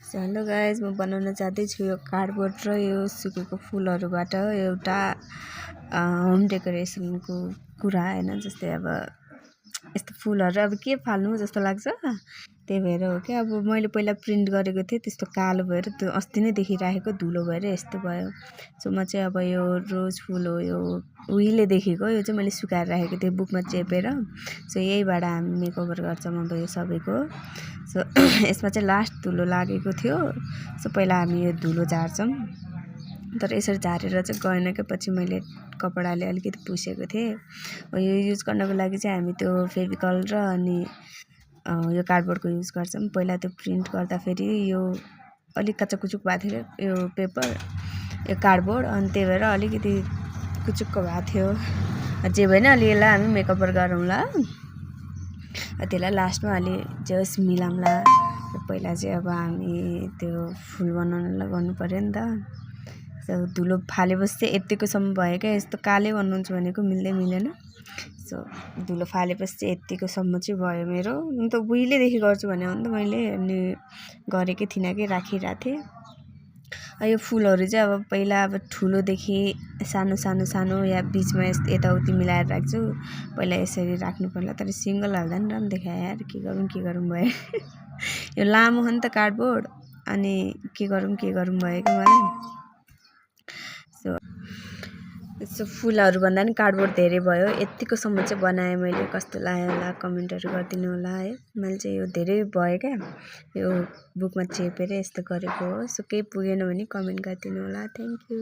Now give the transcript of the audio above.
So hello guys, म बनाउन जाँदैछु यो कार्डबोर्ड र यो सुकेको फुलहरूबाट एउटा होम डेकोरेसनको कुरा हैन। जस्तै अब यस्तो फुलहरू अब के फाल्नु जस्तो लाग्छ, त्यही भएर हो क्या। अब मैले पहिला प्रिन्ट गरेको थिएँ, त्यस्तो कालो भएर त्यो अस्ति नै देखिराखेको धुलो भएर यस्तो भयो। सो म चाहिँ अब यो रोज फुल हो, यो उहिलेदेखिको यो चाहिँ मैले सुकाएर राखेको थिएँ बुकमा चेपेर। सो यहीबाट हामी मेकओभर गर्छौँ अब यो सबैको। सो यसमा चाहिँ लास्ट धुलो लागेको थियो। सो पहिला हामी यो धुलो झार्छौँ, तर यसरी झारेर चाहिँ गएन के। पछि मैले कपडाले अलिकति पुसेको थिएँ। यो युज गर्नको लागि चाहिँ हामी त्यो फेभिकल र अनि यो कार्डबोर्डको युज गर्छौँ। पहिला त्यो प्रिन्ट गर्दाखेरि यो अलिक कच्चाकुचुक भएको थियो यो पेपर, यो कार्डबोर्ड, अनि त्यही भएर अलिकति कुचुक्क भएको थियो। जे भएन अलि यसलाई हामी मेकओभर गरौँला, त्यसलाई लास्टमा अलि जे होस् मिलाउँला। पहिला चाहिँ अब हामी त्यो फुल बनाउनलाई गर्नु पर्यो नि त। सो धुलो फालेपछि चाहिँ यत्तिकोसम्म भयो क्या। यस्तो कालै बनाउँछु भनेको मिल्दैन। सो धुलो फालेपछि चाहिँ यत्तिकोसम्म चाहिँ भयो मेरो। अन्त उहिलेदेखि गर्छु भने हो नि त मैले, अनि गरेकै थिइनँ कि राखिरहेको थिएँ। यो फुलहरू चाहिँ अब पहिला अब ठुलोदेखि सानो सानो सानो या बिचमा यताउति मिलाएर राख्छु। पहिला यसरी राख्नु पर्ला, तर सिङ्गल हाल्दा नि राम्रो देखायो यार। के गरौँ भयो। यो लामो हो नि त कार्डबोर्ड, अनि के गरौँ भयो कि मलाई। सो फुलहरू भन्दा नि कार्डबोर्ड धेरै भयो। यत्तिकोसम्म चाहिँ बनाएँ मैले। कस्तो लाग्यो होला कमेन्टहरू गरिदिनु होला है। मैले चाहिँ यो धेरै भयो क्या, यो बुकमा चेपेर यस्तो गरेको हो। सो केही पुगेन भने कमेन्ट गरिदिनु होला। Thank you.